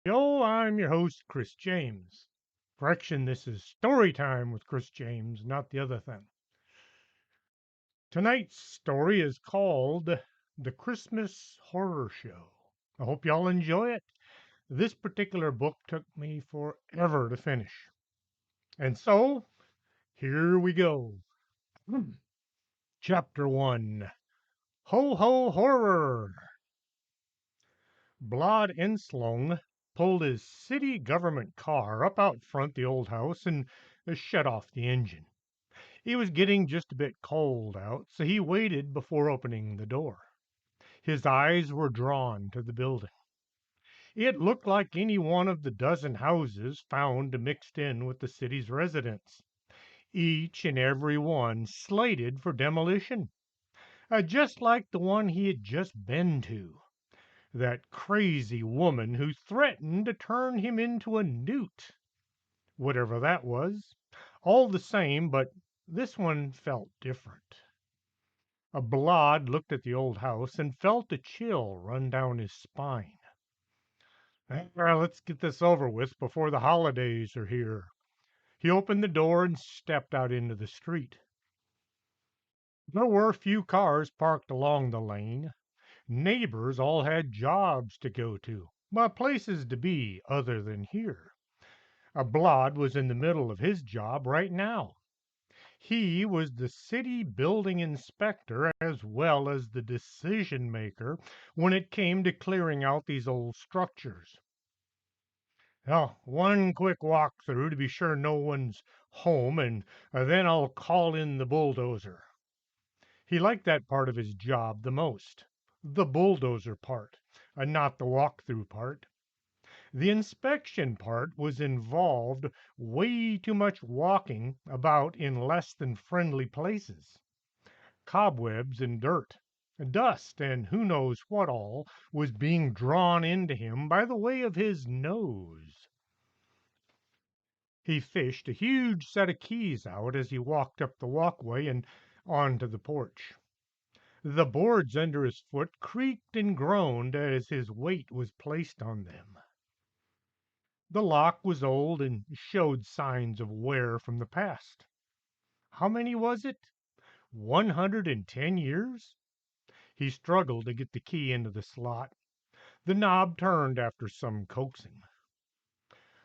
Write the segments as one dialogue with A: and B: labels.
A: Show. I'm your host, Chris James. Correction, this is story time with Chris James, not the other thing. Tonight's story is called The Christmas Horror Show. I hope y'all enjoy it. This particular book took me forever to finish. And so, here we go. Chapter 1 Ho Ho Horror. Blod Enslong pulled his city government car up out front the old house and shut off the engine. It was getting just a bit cold out, so he waited before opening the door. His eyes were drawn to the building. It looked like any one of the dozen houses found mixed in with the city's residents, each and every one slated for demolition, just like the one he had just been to. That crazy woman who threatened to turn him into a newt. Whatever that was. All the same, but this one felt different. A Blod looked at the old house and felt a chill run down his spine. Well, let's get this over with before the holidays are here. He opened the door and stepped out into the street. There were few cars parked along the lane. Neighbors all had jobs to go to, but places to be other than here. A Blod was in the middle of his job right now. He was the city building inspector as well as the decision maker when it came to clearing out these old structures. Well, one quick walk through to be sure no one's home, and then I'll call in the bulldozer. He liked that part of his job the most, the bulldozer part, and not the walk-through part. The inspection part was involved way too much walking about in less than friendly places. Cobwebs and dirt, dust, and who knows what all was being drawn into him by the way of his nose. He fished a huge set of keys out as he walked up the walkway and onto the porch. The boards under his foot creaked and groaned as his weight was placed on them. The lock was old and showed signs of wear from the past. How many was it? 110 years? He struggled to get the key into the slot. The knob turned after some coaxing.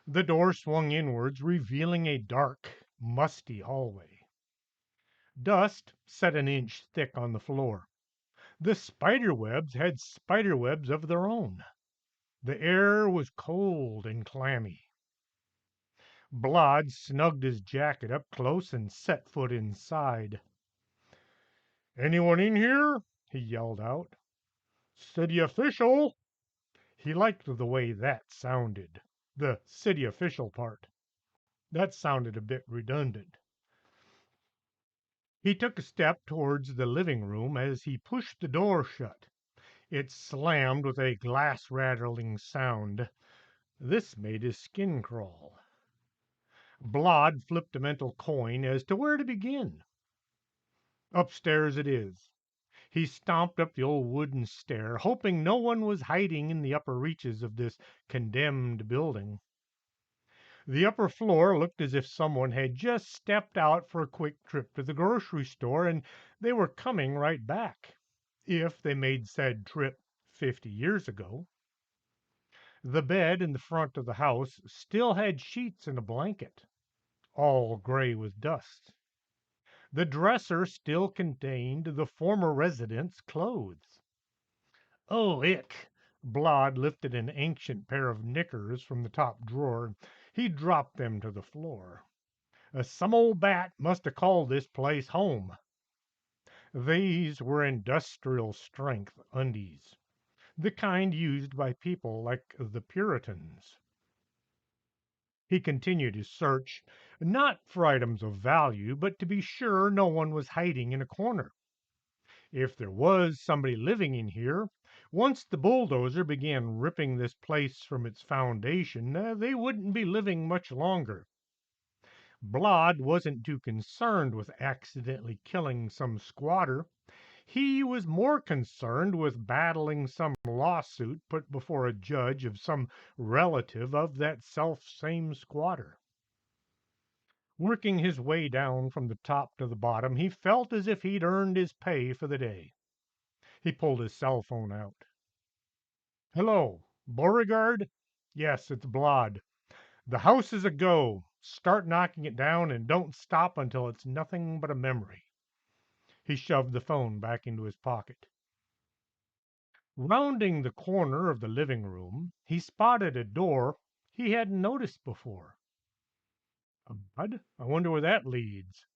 A: The door swung inwards, revealing a dark, musty hallway. Dust set an inch thick on the floor. The spiderwebs had spiderwebs of their own. The air was cold and clammy. Blod snugged his jacket up close and set foot inside. "Anyone in here?" he yelled out. "City official." He liked the way that sounded, the city official part. That sounded a bit redundant. He took a step towards the living room as he pushed the door shut. It slammed with a glass-rattling sound. This made his skin crawl. Blod flipped a mental coin as to where to begin. Upstairs it is. He stomped up the old wooden stair, hoping no one was hiding in the upper reaches of this condemned building. The upper floor looked as if someone had just stepped out for a quick trip to the grocery store, and they were coming right back, if they made said trip 50 years ago. The bed in the front of the house still had sheets and a blanket, all gray with dust. The dresser still contained the former resident's clothes. "Oh, ick!" Blod lifted an ancient pair of knickers from the top drawer. He dropped them to the floor. Some old bat must have called this place home. These were industrial strength undies, the kind used by people like the Puritans. He continued his search, not for items of value, but to be sure no one was hiding in a corner. If there was somebody living in here, once the bulldozer began ripping this place from its foundation, they wouldn't be living much longer. Blod wasn't too concerned with accidentally killing some squatter. He was more concerned with battling some lawsuit put before a judge of some relative of that self same squatter. Working his way down from the top to the bottom, he felt as if he'd earned his pay for the day. He pulled his cell phone out. "Hello, Beauregard? Yes, it's Blood. The house is a go. Start knocking it down and don't stop until it's nothing but a memory." He shoved the phone back into his pocket. Rounding the corner of the living room, he spotted a door he hadn't noticed before. A bud? I wonder where that leads.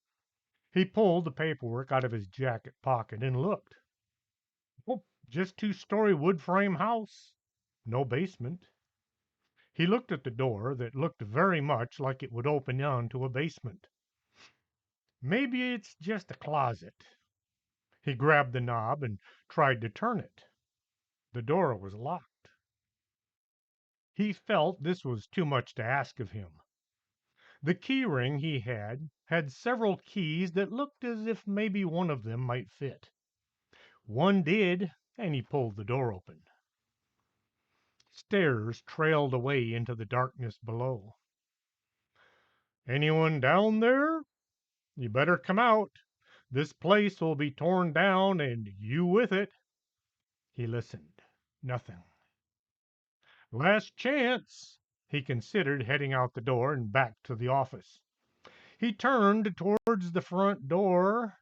A: He pulled the paperwork out of his jacket pocket and looked. Oh, just two-story wood frame house. No basement. He looked at the door that looked very much like it would open onto a basement. Maybe it's just a closet. He grabbed the knob and tried to turn it. The door was locked. He felt this was too much to ask of him. The key ring he had several keys that looked as if maybe one of them might fit. One did, and he pulled the door open. Stairs trailed away into the darkness below. "Anyone down there? You better come out. This place will be torn down, and you with it." He listened. Nothing. Last chance. He considered heading out the door and back to the office. He turned towards the front door,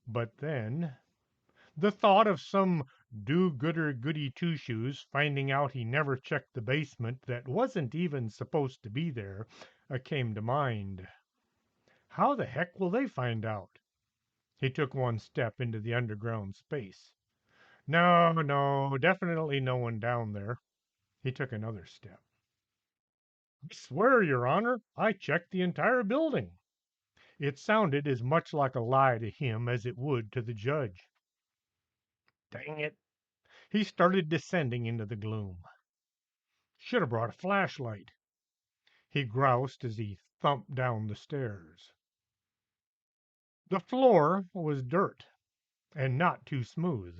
A: but then the thought of some do-gooder goody two-shoes finding out he never checked the basement that wasn't even supposed to be there came to mind. How the heck will they find out? He took one step into the underground space. No, no, definitely no one down there. He took another step. "I swear, Your Honor, I checked the entire building." It sounded as much like a lie to him as it would to the judge. Dang it. He started descending into the gloom. Should have brought a flashlight. He groused as he thumped down the stairs. The floor was dirt, and not too smooth.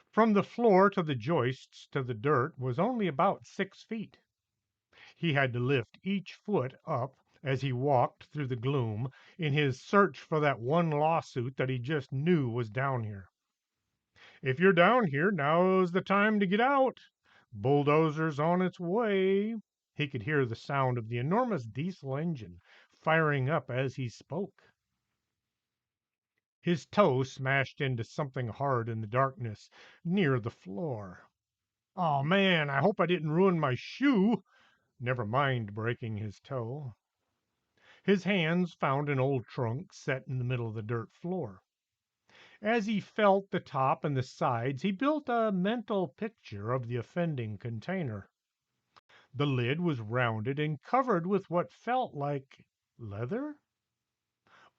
A: From the floor to the joists to the dirt was only about 6 feet. He had to lift each foot up as he walked through the gloom in his search for that one lawsuit that he just knew was down here. If you're down here, now's the time to get out. Bulldozer's on its way. He could hear the sound of the enormous diesel engine firing up as he spoke. His toe smashed into something hard in the darkness near the floor. Oh man, I hope I didn't ruin my shoe. Never mind breaking his toe. His hands found an old trunk set in the middle of the dirt floor. As he felt the top and the sides, he built a mental picture of the offending container. The lid was rounded and covered with what felt like leather?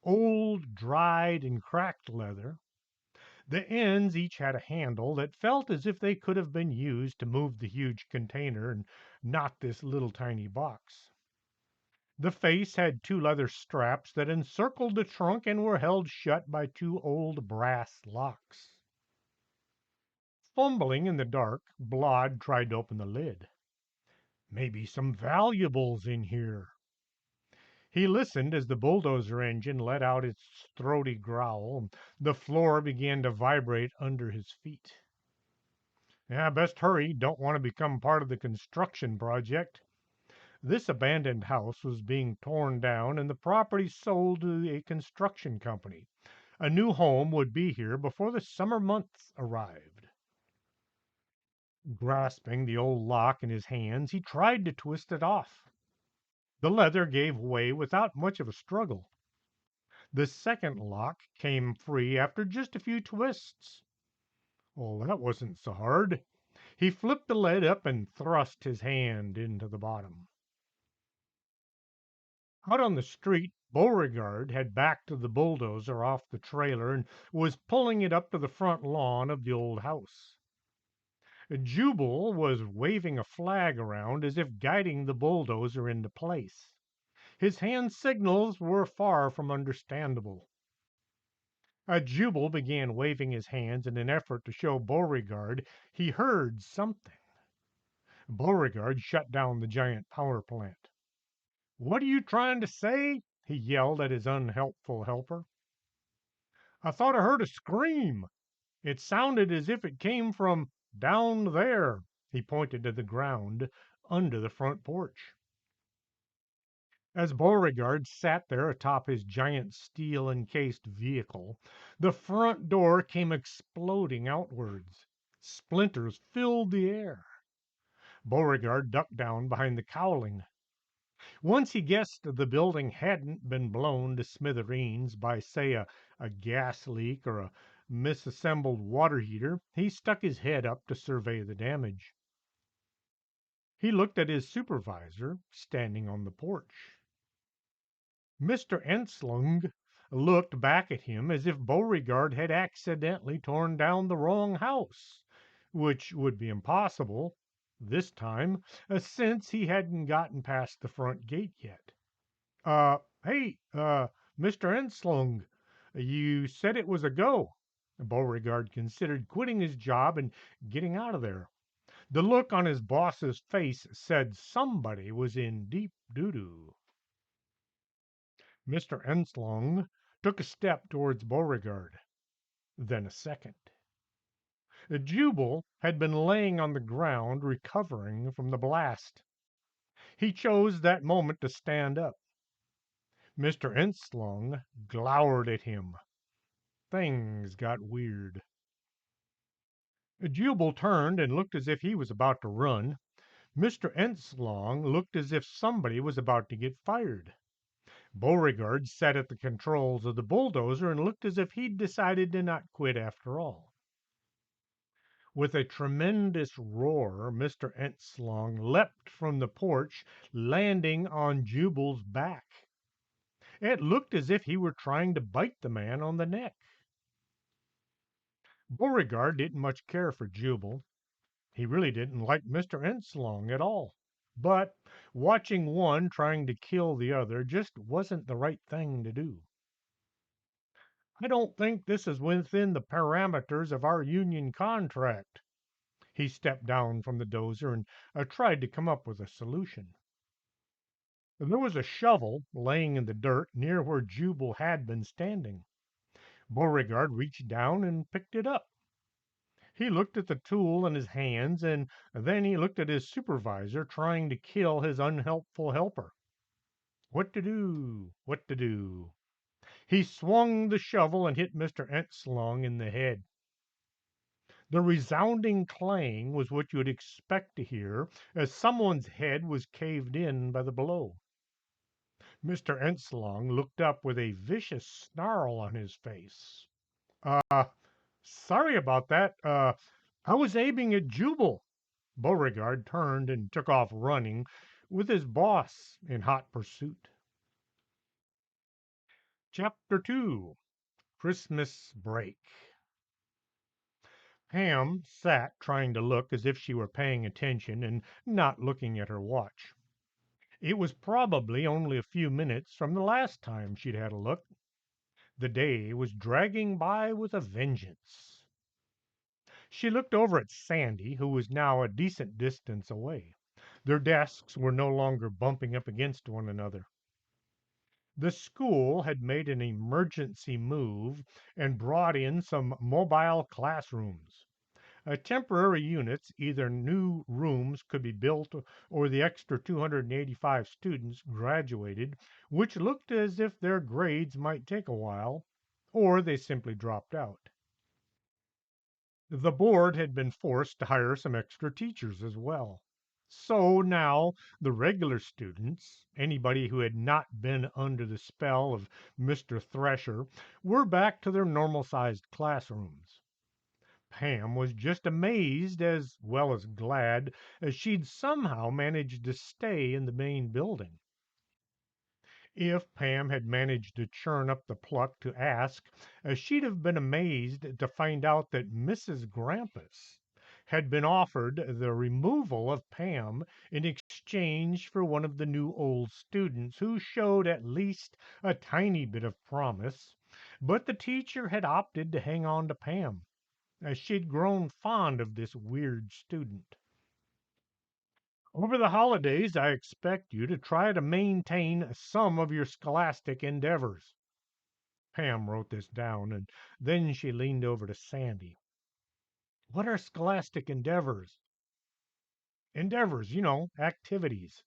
A: Old, dried, and cracked leather. The ends each had a handle that felt as if they could have been used to move the huge container and not this little tiny box. The face had two leather straps that encircled the trunk and were held shut by two old brass locks. Fumbling in the dark, Blod tried to open the lid. Maybe some valuables in here. He listened as the bulldozer engine let out its throaty growl. The floor began to vibrate under his feet. Yeah, best hurry. Don't want to become part of the construction project. This abandoned house was being torn down and the property sold to a construction company. A new home would be here before the summer months arrived. Grasping the old lock in his hands, he tried to twist it off. The leather gave way without much of a struggle. The second lock came free after just a few twists. Oh, that wasn't so hard. He flipped the lid up and thrust his hand into the bottom. Out on the street, Beauregard had backed the bulldozer off the trailer and was pulling it up to the front lawn of the old house. Jubal was waving a flag around as if guiding the bulldozer into place. His hand signals were far from understandable. Jubal began waving his hands in an effort to show Beauregard he heard something. Beauregard shut down the giant power plant. "What are you trying to say?" he yelled at his unhelpful helper. "I thought I heard a scream. It sounded as if it came from down there." He pointed to the ground under the front porch. As Beauregard sat there atop his giant steel encased vehicle, the front door came exploding outwards. Splinters filled the air. Beauregard ducked down behind the cowling. Once he guessed the building hadn't been blown to smithereens by, say, a gas leak or a misassembled water heater, he stuck his head up to survey the damage. He looked at his supervisor standing on the porch. Mr. Enslung looked back at him as if Beauregard had accidentally torn down the wrong house, which would be impossible this time, since he hadn't gotten past the front gate yet. Hey, Mr. Enslung, you said it was a go." Beauregard considered quitting his job and getting out of there. The look on his boss's face said somebody was in deep doo-doo. Mr. Enslung took a step towards Beauregard, then a second. Jubal had been laying on the ground recovering from the blast. He chose that moment to stand up. Mr. Enslung glowered at him. Things got weird. Jubal turned and looked as if he was about to run. Mr. Enslung looked as if somebody was about to get fired. Beauregard sat at the controls of the bulldozer and looked as if he'd decided to not quit after all. With a tremendous roar, Mr. Enslung leapt from the porch, landing on Jubal's back. It looked as if he were trying to bite the man on the neck. Beauregard didn't much care for Jubal. He really didn't like Mr. Enslung at all. But watching one trying to kill the other just wasn't the right thing to do. "I don't think this is within the parameters of our union contract." He stepped down from the dozer and tried to come up with a solution. There was a shovel laying in the dirt near where Jubal had been standing. Beauregard reached down and picked it up. He looked at the tool in his hands, and then he looked at his supervisor trying to kill his unhelpful helper. What to do? What to do? He swung the shovel and hit Mr. Enslung in the head. The resounding clang was what you would expect to hear as someone's head was caved in by the blow. Mr. Enslung looked up with a vicious snarl on his face. Uh, Sorry about that. I was aiming at Jubal." Beauregard turned and took off running, with his boss in hot pursuit. Chapter 2. Christmas Break. Pam sat trying to look as if she were paying attention and not looking at her watch. It was probably only a few minutes from the last time she'd had a look. The day was dragging by with a vengeance. She looked over at Sandy, who was now a decent distance away. Their desks were no longer bumping up against one another. The school had made an emergency move and brought in some mobile classrooms. Temporary units, either new rooms could be built or the extra 285 students graduated, which looked as if their grades might take a while, or they simply dropped out. The board had been forced to hire some extra teachers as well. So now the regular students, anybody who had not been under the spell of Mr. Thresher, were back to their normal-sized classrooms. Pam was just amazed as well as glad as she'd somehow managed to stay in the main building. If Pam had managed to churn up the pluck to ask, she'd have been amazed to find out that Mrs. Grampus had been offered the removal of Pam in exchange for one of the new old students who showed at least a tiny bit of promise, But the teacher had opted to hang on to Pam, as she'd grown fond of this weird student. Over the holidays, I expect you to try to maintain some of your scholastic endeavors. Pam wrote this down, and then she leaned over to Sandy. What are scholastic endeavors? Endeavors, activities.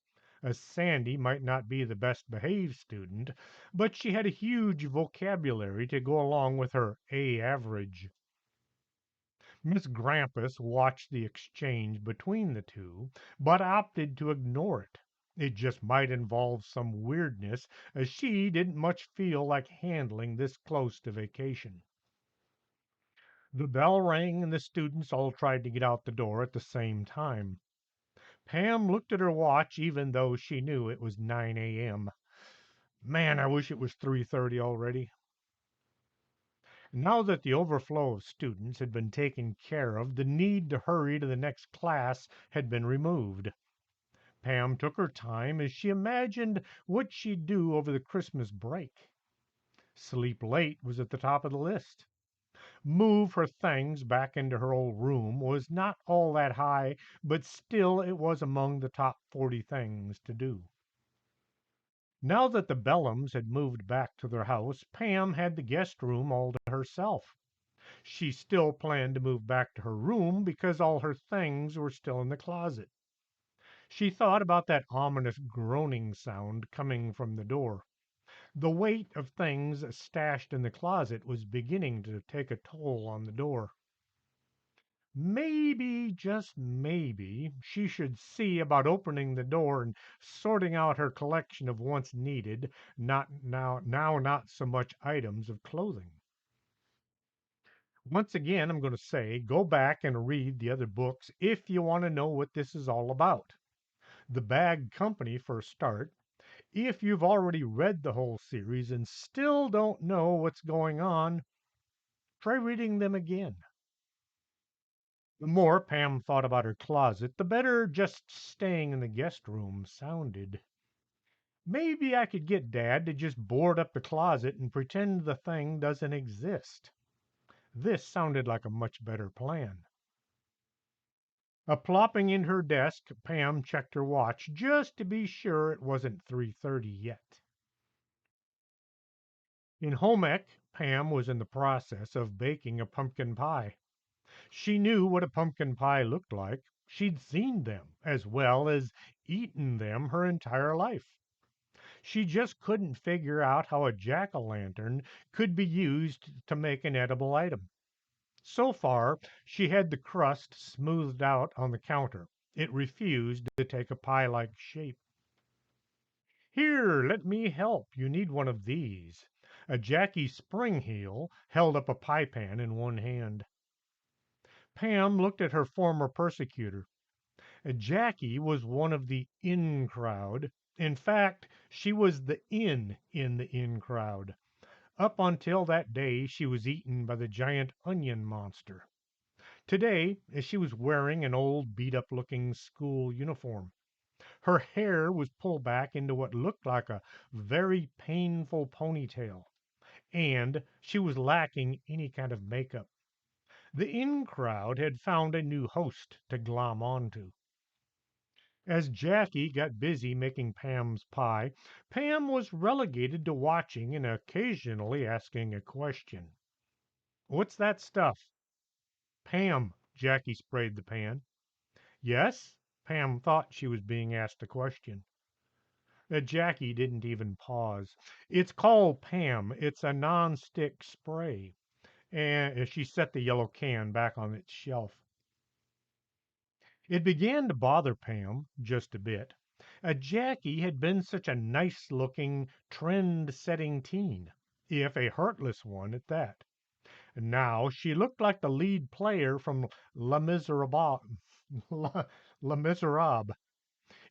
A: Sandy might not be the best behaved student, but she had a huge vocabulary to go along with her A average. Miss Grampus watched the exchange between the two, but opted to ignore it. It just might involve some weirdness, as she didn't much feel like handling this close to vacation. The bell rang, and the students all tried to get out the door at the same time. Pam looked at her watch, even though she knew it was 9 a.m. Man, I wish it was 3:30 already. Now that the overflow of students had been taken care of, the need to hurry to the next class had been removed. Pam took her time as she imagined what she'd do over the Christmas break. Sleep late was at the top of the list. Move her things back into her old room was not all that high, but still it was among the top 40 things to do. Now that the Bellums had moved back to their house, Pam had the guest room all to herself. She still planned to move back to her room because all her things were still in the closet. She thought about that ominous groaning sound coming from the door. The weight of things stashed in the closet was beginning to take a toll on the door. Maybe, just maybe, she should see about opening the door and sorting out her collection of wants needed, not so much items of clothing. Once again, I'm going to say go back and read the other books if you want to know what this is all about. The Bag Company, for a start. If you've already read the whole series and still don't know what's going on, try reading them again. The more Pam thought about her closet, the better just staying in the guest room sounded. Maybe I could get Dad to just board up the closet and pretend the thing doesn't exist. This sounded like a much better plan. Plopping in her desk, Pam checked her watch just to be sure it wasn't 3:30 yet. In home ec, Pam was in the process of baking a pumpkin pie. She knew what a pumpkin pie looked like. She'd seen them, as well as eaten them her entire life. She just couldn't figure out how a jack-o'-lantern could be used to make an edible item. So far, she had the crust smoothed out on the counter. It refused to take a pie-like shape. Here, let me help. You need one of these. A Jackie Springheel held up a pie pan in one hand. Pam looked at her former persecutor. Jackie was one of the in crowd. In fact, she was the in the in crowd. Up until that day, she was eaten by the giant onion monster. Today, she was wearing an old beat up looking school uniform. Her hair was pulled back into what looked like a very painful ponytail, and she was lacking any kind of makeup. The in crowd had found a new host to glom onto. As Jackie got busy making Pam's pie, Pam was relegated to watching and occasionally asking a question. What's that stuff? Pam, Jackie sprayed the pan. Yes? Pam thought she was being asked a question. Jackie didn't even pause. It's called Pam. It's a non-stick spray. And she set the yellow can back on its shelf. It began to bother Pam just a bit. Jackie had been such a nice-looking, trend-setting teen, if a heartless one at that. Now she looked like the lead player from Les Miserables. Les Miserables.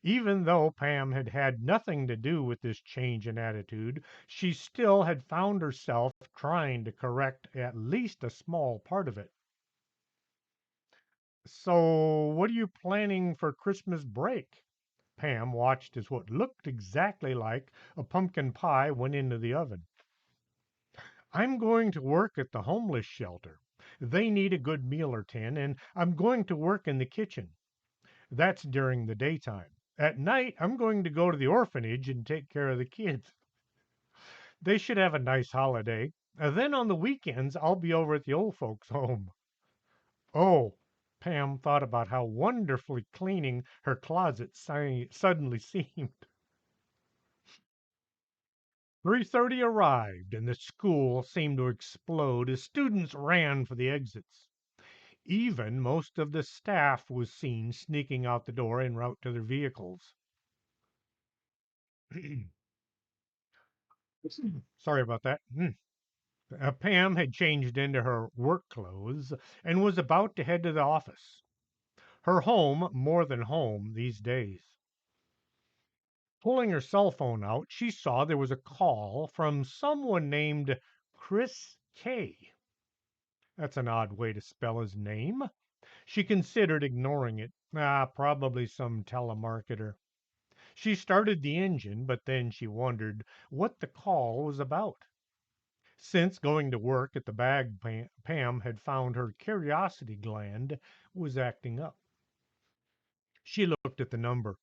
A: Even though Pam had had nothing to do with this change in attitude, she still had found herself trying to correct at least a small part of it. So, what are you planning for Christmas break? Pam watched as what looked exactly like a pumpkin pie went into the oven. I'm going to work at the homeless shelter. They need a good meal or 10, and I'm going to work in the kitchen. That's during the daytime. At night, I'm going to go to the orphanage and take care of the kids. They should have a nice holiday. Then on the weekends, I'll be over at the old folks' home. Oh, Pam thought about how wonderfully cleaning her closet suddenly seemed. 3:30 arrived, and the school seemed to explode as students ran for the exits. Even most of the staff was seen sneaking out the door en route to their vehicles. Sorry about that. Pam had changed into her work clothes and was about to head to the office. Her home more than home these days. Pulling her cell phone out, she saw there was a call from someone named Chris K. That's an odd way to spell his name. She considered ignoring it. Probably some telemarketer. She started the engine, but then she wondered what the call was about. Since going to work at the bag, Pam had found her curiosity gland was acting up. She looked at the number.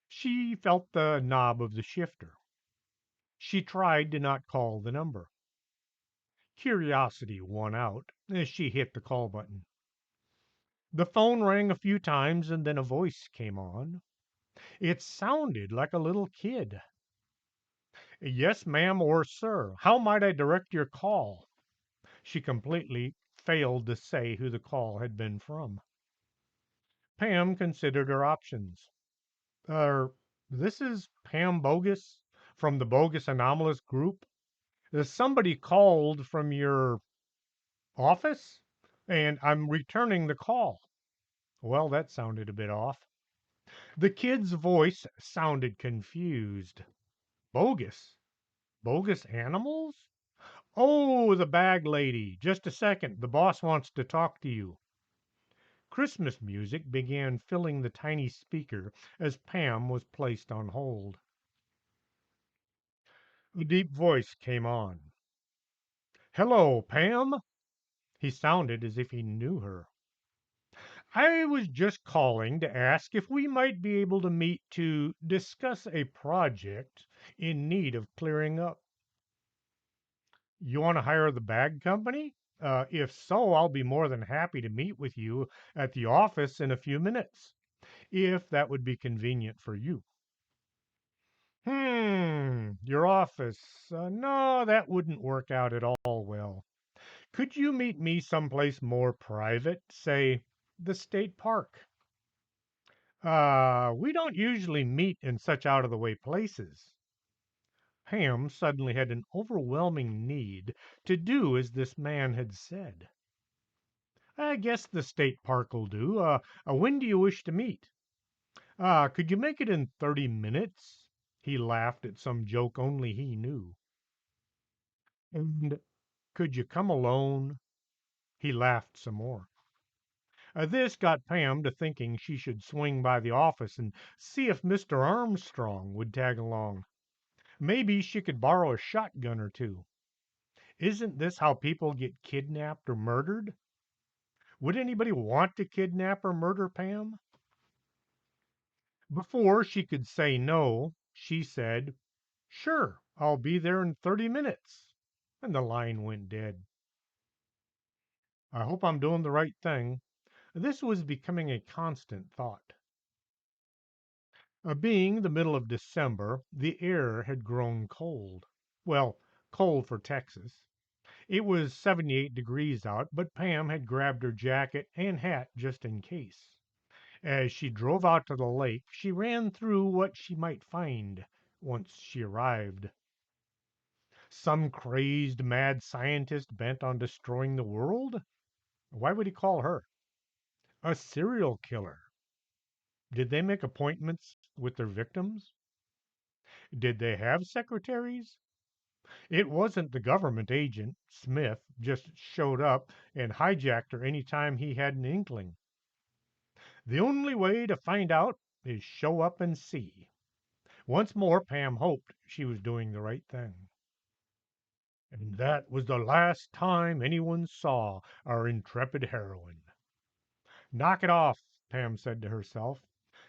A: She felt the knob of the shifter. She tried to not call the number. Curiosity won out as she hit the call button. The phone rang a few times and then a voice came on. It sounded like a little kid. Yes, ma'am or sir. How might I direct your call? She completely failed to say who the call had been from. Pam considered her options. Er, this is Pam Bogus from the Bogus Anomalous Group. Somebody called from your office, and I'm returning the call. Well, that sounded a bit off. The kid's voice sounded confused. Bogus? Bogus animals? Oh, the bag lady. Just a second. The boss wants to talk to you. Christmas music began filling the tiny speaker as Pam was placed on hold. A deep voice came on. Hello, Pam. He sounded as if he knew her. I was just calling to ask if we might be able to meet to discuss a project in need of clearing up. You want to hire the bag company? If so, I'll be more than happy to meet with you at the office in a few minutes, if that would be convenient for you. Your office. No, that wouldn't work out at all well. Could you meet me someplace more private, say the state park? We don't usually meet in such out of the way places. Pam suddenly had an overwhelming need to do as this man had said. I guess the state park'll do. When do you wish to meet? Could you make it in 30 minutes? He laughed at some joke only he knew. And could you come alone? He laughed some more. This got Pam to thinking she should swing by the office and see if Mr. Armstrong would tag along. Maybe she could borrow a shotgun or two. Isn't this how people get kidnapped or murdered? Would anybody want to kidnap or murder Pam? Before she could say no, she said, Sure, I'll be there in 30 minutes. And the line went dead. I hope I'm doing the right thing. This was becoming a constant thought. Being the middle of December, the air had grown cold. Well, cold for Texas. It was 78 degrees out, but Pam had grabbed her jacket and hat just in case. As she drove out to the lake, she ran through what she might find once she arrived. Some crazed mad scientist bent on destroying the world? Why would he call her? A serial killer. Did they make appointments with their victims? Did they have secretaries? It wasn't the government agent, Smith, just showed up and hijacked her any time he had an inkling. The only way to find out is show up and see. Once more, Pam hoped she was doing the right thing. And that was the last time anyone saw our intrepid heroine. Knock it off, Pam said to herself.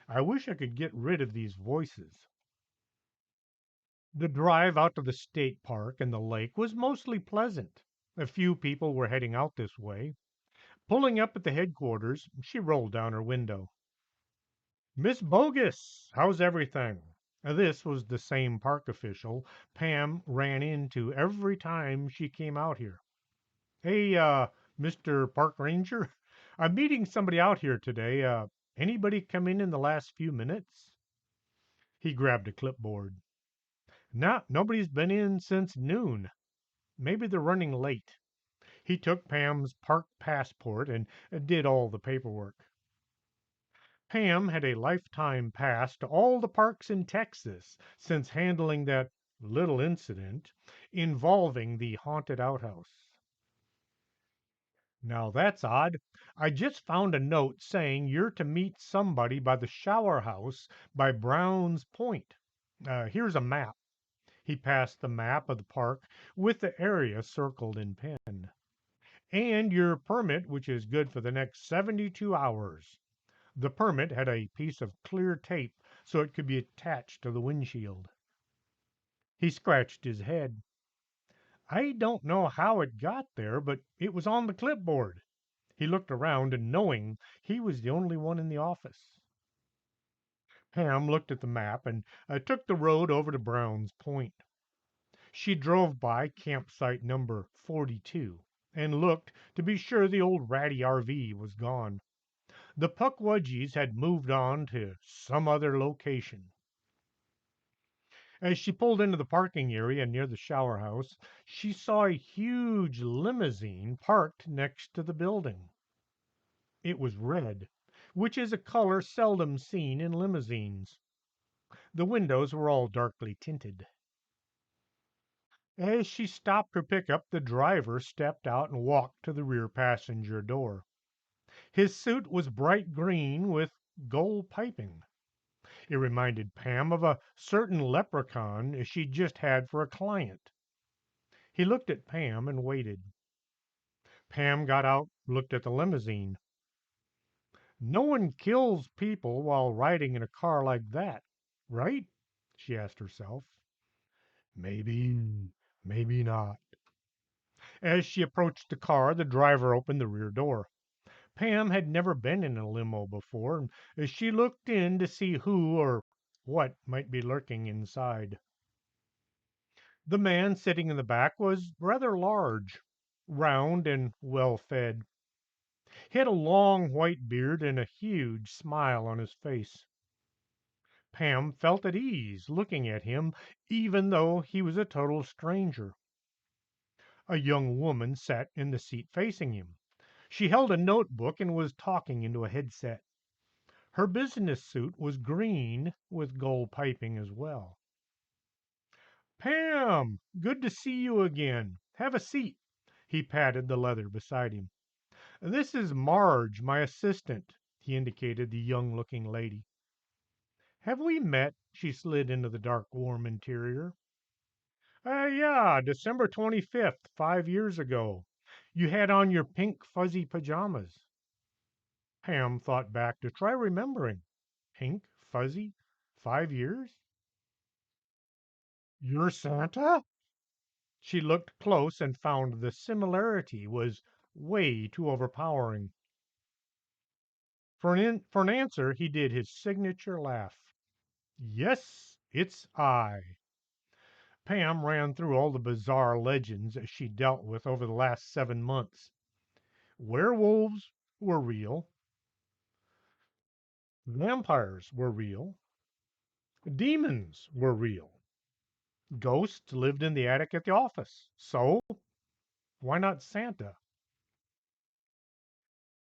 A: I wish I could get rid of these voices. The drive out to the state park and the lake was mostly pleasant. A few people were heading out this way. Pulling up at the headquarters, she rolled down her window. Miss Bogus, how's everything? This was the same park official Pam ran into every time she came out here. Hey, Mr. Park Ranger, I'm meeting somebody out here today. Anybody come in the last few minutes? He grabbed a clipboard. No, nobody's been in since noon. Maybe they're running late. He took Pam's park passport and did all the paperwork. Pam had a lifetime pass to all the parks in Texas since handling that little incident involving the haunted outhouse. Now that's odd. I just found a note saying you're to meet somebody by the shower house by Brown's Point. Here's a map. He passed the map of the park with the area circled in pen. And your permit, which is good for the next 72 hours. The permit had a piece of clear tape so it could be attached to the windshield. He scratched his head. I don't know how it got there, but it was on the clipboard. He looked around and knowing he was the only one in the office. Pam looked at the map and took the road over to Brown's Point. She drove by campsite number 42 and looked to be sure the old ratty RV was gone. The Puckwudgies had moved on to some other location. As she pulled into the parking area near the shower house, she saw a huge limousine parked next to the building. It was red, which is a color seldom seen in limousines. The windows were all darkly tinted. As she stopped her pickup, the driver stepped out and walked to the rear passenger door. His suit was bright green with gold piping. It reminded Pam of a certain leprechaun she'd just had for a client. He looked at Pam and waited. Pam got out, looked at the limousine. No one kills people while riding in a car like that, right? She asked herself. Maybe, maybe not. As she approached the car, the driver opened the rear door. Pam had never been in a limo before, and as she looked in to see who or what might be lurking inside. The man sitting in the back was rather large, round, and well fed. He had a long white beard and a huge smile on his face. Pam felt at ease looking at him, even though he was a total stranger. A young woman sat in the seat facing him. She held a notebook and was talking into a headset. Her business suit was green with gold piping as well. Pam, good to see you again. Have a seat. He patted the leather beside him. This is Marge, my assistant. He indicated the young looking lady. Have we met? She slid into the dark, warm interior. Yeah, December 25th, 5 years ago. You had on your pink fuzzy pajamas. Pam thought back to try remembering. Pink, fuzzy, 5 years? You're Santa? She looked close and found the similarity was way too overpowering. For an answer, he did his signature laugh. Yes, it's I. Pam ran through all the bizarre legends she dealt with over the last 7 months. Werewolves were real, vampires were real, demons were real, ghosts lived in the attic at the office. So, why not Santa?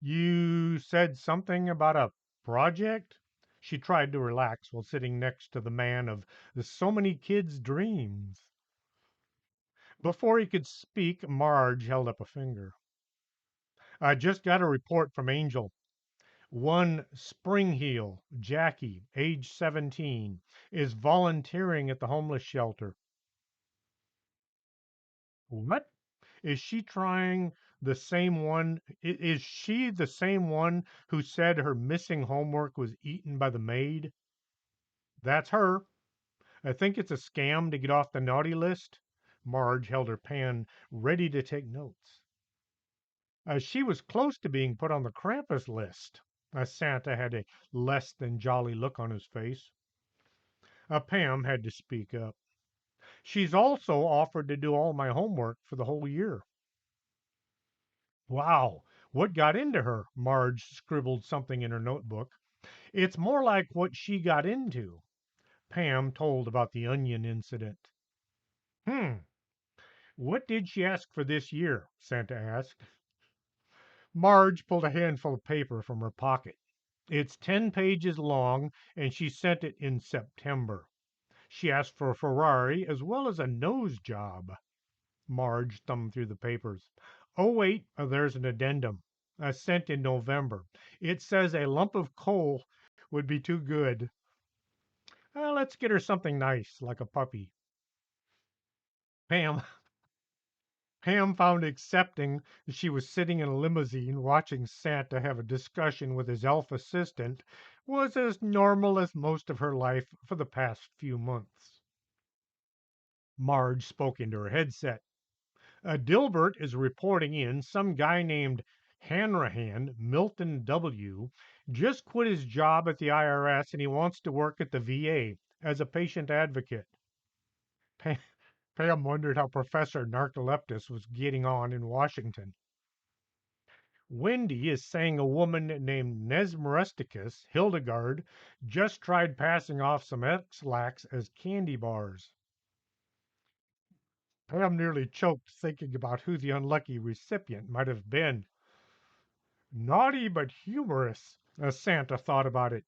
A: You said something about a project? She tried to relax while sitting next to the man of so many kids' dreams. Before he could speak, Marge held up a finger. I just got a report from Angel. One Springheel, Jackie, age 17, is volunteering at the homeless shelter. What? Is she trying the same one? Is she the same one who said her missing homework was eaten by the maid? That's her. I think it's a scam to get off the naughty list. Marge held her pen ready to take notes. She was close to being put on the Krampus list. Santa had a less than jolly look on his face. Pam had to speak up. She's also offered to do all my homework for the whole year. Wow, what got into her? Marge scribbled something in her notebook. It's more like what she got into. Pam told about the onion incident. Hmm, what did she ask for this year? Santa asked. Marge pulled a handful of paper from her pocket. It's 10 pages long, and she sent it in September. She asked for a Ferrari as well as a nose job. Marge thumbed through the papers. Oh, wait, there's an addendum. Sent in November. It says a lump of coal would be too good. Let's get her something nice, like a puppy. Pam Pam found accepting that she was sitting in a limousine watching Santa have a discussion with his elf assistant was as normal as most of her life for the past few months. Marge spoke into her headset. Dilbert is reporting in some guy named Hanrahan, Milton W., just quit his job at the IRS and he wants to work at the VA as a patient advocate. Pa- Pam wondered how Professor Narcoleptus was getting on in Washington. Wendy is saying a woman named Nesmeristicus Hildegard just tried passing off some X-Lax as candy bars. Pam nearly choked thinking about who the unlucky recipient might have been. Naughty but humorous, as Santa thought about it.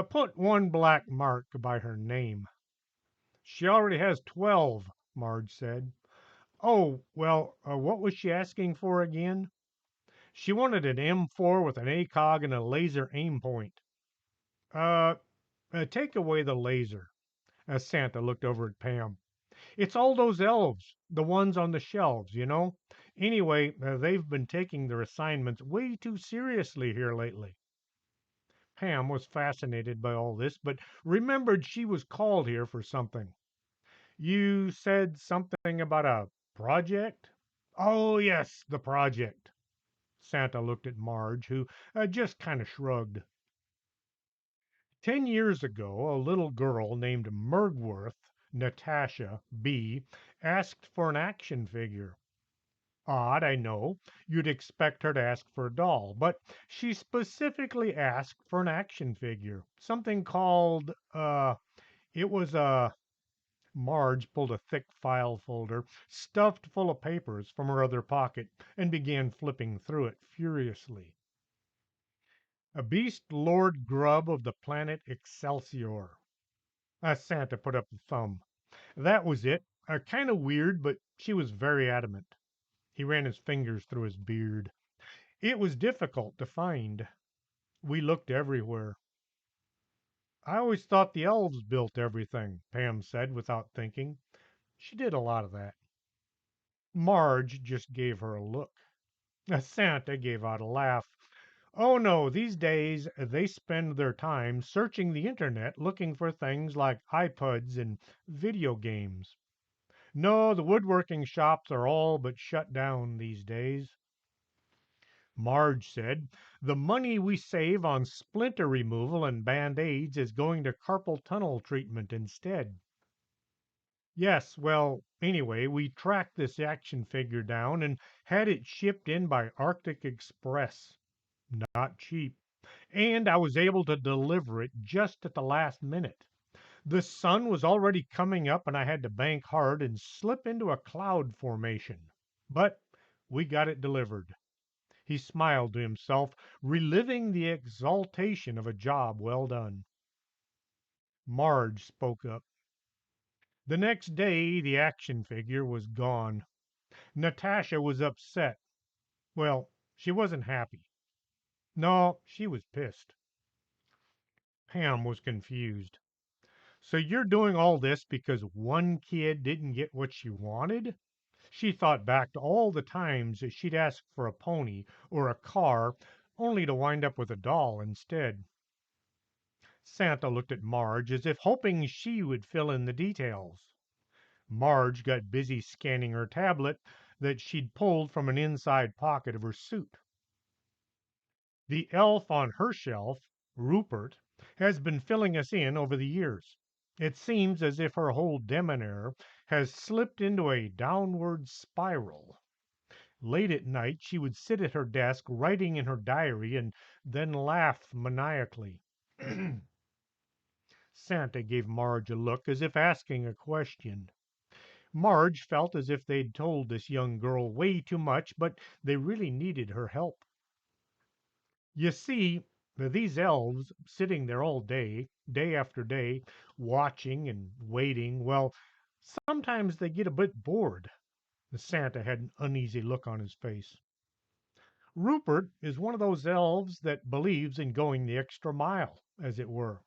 A: Put one black mark by her name. She already has 12, Marge said. Oh, well, what was she asking for again? She wanted an M4 with an ACOG and a laser aim point. Uh, take away the laser. As Santa looked over at Pam. It's all those elves, the ones on the shelves, you know. Anyway, they've been taking their assignments way too seriously here lately. Pam was fascinated by all this, but remembered she was called here for something. You said something about a project? Oh, yes, the project. Santa looked at Marge, who just kind of shrugged. 10 years ago, a little girl named Murgworth, Natasha B., asked for an action figure. Odd, I know. You'd expect her to ask for a doll, but she specifically asked for an action figure. Something called, it was a. Marge pulled a thick file folder, stuffed full of papers, from her other pocket and began flipping through it furiously. A beast lord grub of the planet Excelsior. Santa put up a thumb. That was it. Kind of weird, but she was very adamant. He ran his fingers through his beard. It was difficult to find. We looked everywhere. I always thought the elves built everything, Pam said without thinking. She did a lot of that. Marge just gave her a look. Santa gave out a laugh. Oh no, these days they spend their time searching the internet looking for things like iPods and video games. No, the woodworking shops are all but shut down these days. Marge said, the money we save on splinter removal and band-aids is going to carpal tunnel treatment instead. Yes, well, anyway, we tracked this action figure down and had it shipped in by Arctic Express. Not cheap. And I was able to deliver it just at the last minute. The sun was already coming up and I had to bank hard and slip into a cloud formation. But we got it delivered. He smiled to himself, reliving the exaltation of a job well done. Marge spoke up. The next day, the action figure was gone. Natasha was upset. Well, she wasn't happy. No, she was pissed. Pam was confused. So you're doing all this because one kid didn't get what she wanted? She thought back to all the times that she'd asked for a pony or a car only to wind up with a doll instead. Santa looked at Marge as if hoping she would fill in the details. Marge got busy scanning her tablet that she'd pulled from an inside pocket of her suit. The elf on her shelf, Rupert, has been filling us in over the years. It seems as if her whole demeanor has slipped into a downward spiral. Late at night, she would sit at her desk writing in her diary and then laugh maniacally. Santa gave Marge a look as if asking a question. Marge felt as if they'd told this young girl way too much, but they really needed her help. You see, these elves sitting there all day, day after day, watching and waiting, well, sometimes they get a bit bored. Santa had an uneasy look on his face. Rupert is one of those elves that believes in going the extra mile, as it were.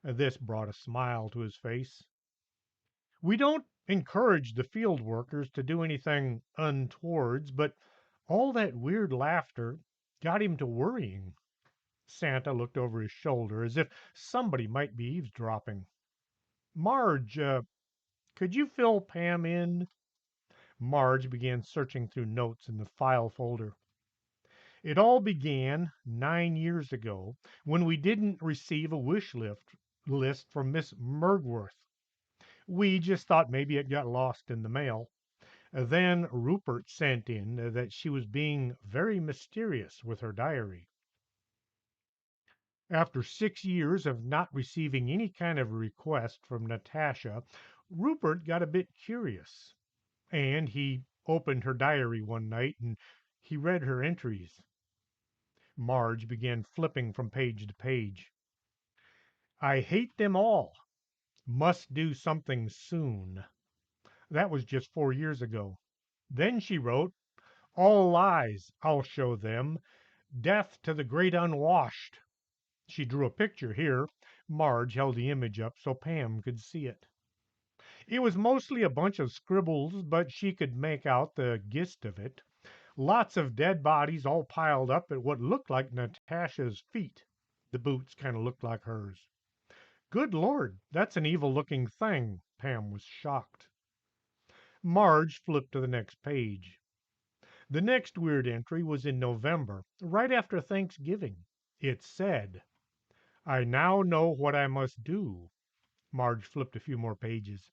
A: This brought a smile to his face. We don't encourage the field workers to do anything untowards, but all that weird laughter got him to worrying. Santa looked over his shoulder as if somebody might be eavesdropping. Marge, could you fill Pam in? Marge began searching through notes in the file folder. It all began 9 years ago when we didn't receive a list from Miss Murgworth. We just thought maybe it got lost in the mail. Then Rupert sent in that she was being very mysterious with her diary. After 6 years of not receiving any kind of request from Natasha, Rupert got a bit curious, and he opened her diary one night and he read her entries. Marge began flipping from page to page. I hate them all. Must do something soon. That was just 4 years ago. Then she wrote, all lies, I'll show them. Death to the great unwashed. She drew a picture here. Marge held the image up so Pam could see it. It was mostly a bunch of scribbles, but she could make out the gist of it. Lots of dead bodies all piled up at what looked like Natasha's feet. The boots kind of looked like hers. Good Lord, that's an evil looking thing. Pam was shocked. Marge flipped to the next page. The next weird entry was in November, right after Thanksgiving. It said, I now know what I must do. Marge flipped a few more pages.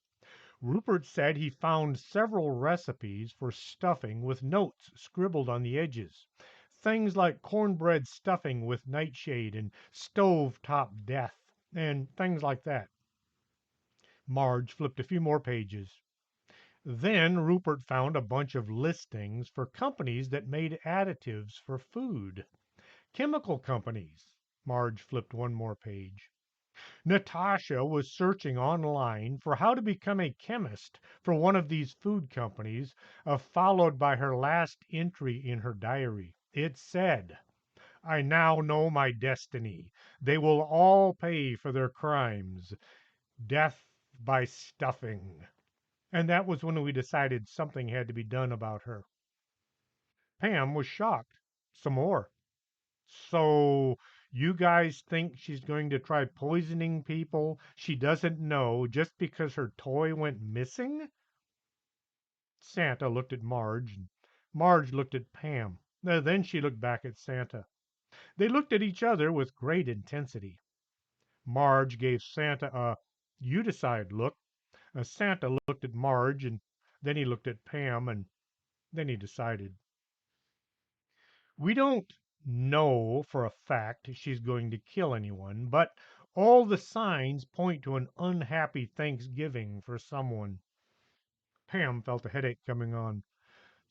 A: Rupert said he found several recipes for stuffing with notes scribbled on the edges. Things like cornbread stuffing with nightshade and stove-top death, and things like that. Marge flipped a few more pages. Then Rupert found a bunch of listings for companies that made additives for food. Chemical companies. Marge flipped one more page. Natasha was searching online for how to become a chemist for one of these food companies, followed by her last entry in her diary. It said, I now know my destiny. They will all pay for their crimes. Death by stuffing. And that was when we decided something had to be done about her. Pam was shocked. Some more. So you guys think she's going to try poisoning people she doesn't know just because her toy went missing? Santa looked at Marge, and Marge looked at Pam. Then she looked back at Santa. They looked at each other with great intensity. Marge gave Santa a you decide look. Santa looked at Marge, and then he looked at Pam, and then he decided. We don't know for a fact she's going to kill anyone, but all the signs point to an unhappy Thanksgiving for someone. Pam felt a headache coming on.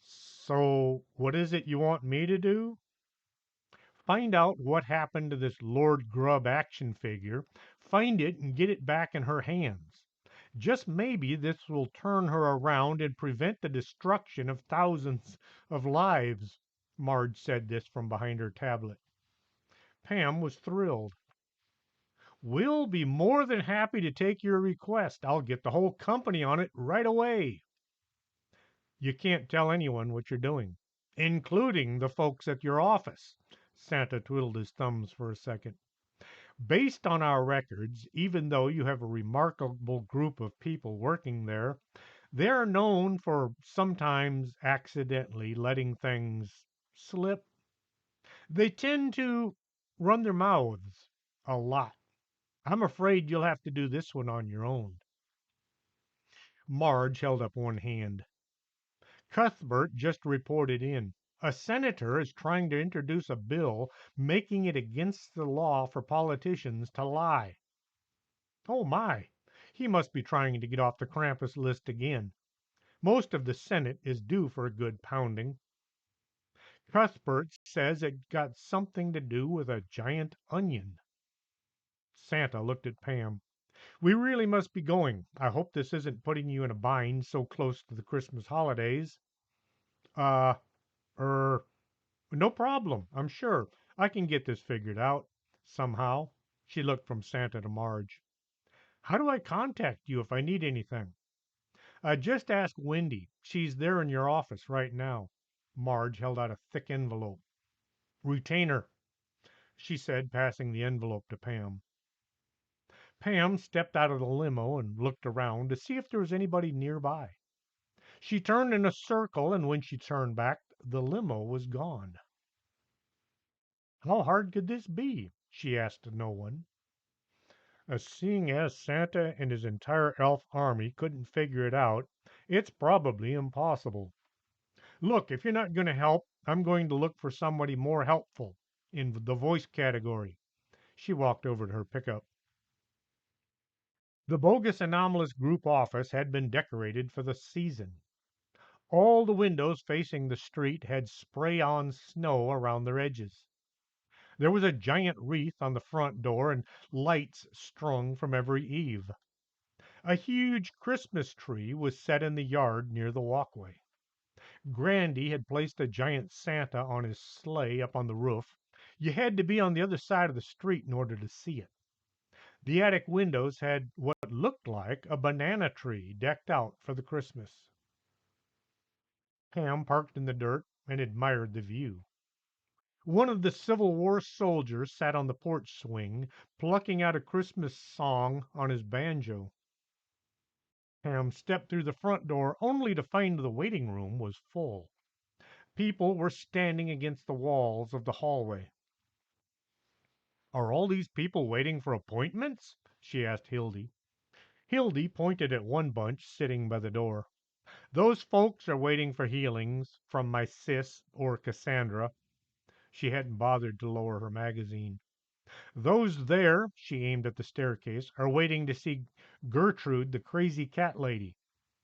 A: So, what is it you want me to do? Find out what happened to this Lord Grub action figure, find it, and get it back in her hands. Just maybe this will turn her around and prevent the destruction of thousands of lives. Marge said this from behind her tablet. Pam was thrilled. We'll be more than happy to take your request. I'll get the whole company on it right away. You can't tell anyone what you're doing, including the folks at your office. Santa twiddled his thumbs for a second. Based on our records, even though you have a remarkable group of people working there, they're known for sometimes accidentally letting things slip. They tend to run their mouths a lot. I'm afraid you'll have to do this one on your own. Marge held up one hand. Cuthbert just reported in. A senator is trying to introduce a bill making it against the law for politicians to lie. Oh my, he must be trying to get off the Krampus list again. Most of the Senate is due for a good pounding. Cuthbert says it got something to do with a giant onion. Santa looked at Pam. We really must be going. I hope this isn't putting you in a bind so close to the Christmas holidays. Uh, er, no problem, I'm sure. I can get this figured out somehow. She looked from Santa to Marge. How do I contact you if I need anything? Just ask Wendy. She's there in your office right now. Marge held out a thick envelope. Retainer, she said, passing the envelope to Pam. Pam stepped out of the limo and looked around to see if there was anybody nearby. She turned in a circle, and when she turned back, the limo was gone. How hard could this be? She asked no one. Seeing as Santa and his entire elf army couldn't figure it out, it's probably impossible. Look, if you're not going to help, I'm going to look for somebody more helpful in the voice category. She walked over to her pickup. The Bogus Anomalous Group office had been decorated for the season. All the windows facing the street had spray on snow around their edges. There was a giant wreath on the front door and lights strung from every eave. A huge Christmas tree was set in the yard near the walkway. Grandy had placed a giant Santa on his sleigh up on the roof. You had to be on the other side of the street in order to see it. The attic windows had what looked like a banana tree decked out for the Christmas. Pam parked in the dirt and admired the view. One of the Civil War soldiers sat on the porch swing, plucking out a Christmas song on his banjo. Pam stepped through the front door only to find the waiting room was full. People were standing against the walls of the hallway. Are all these people waiting for appointments? She asked Hildy. Hildy pointed at one bunch sitting by the door. Those folks are waiting for healings from my sis or Cassandra. She hadn't bothered to lower her magazine. Those there, she aimed at the staircase, are waiting to see Gertrude, the crazy cat lady.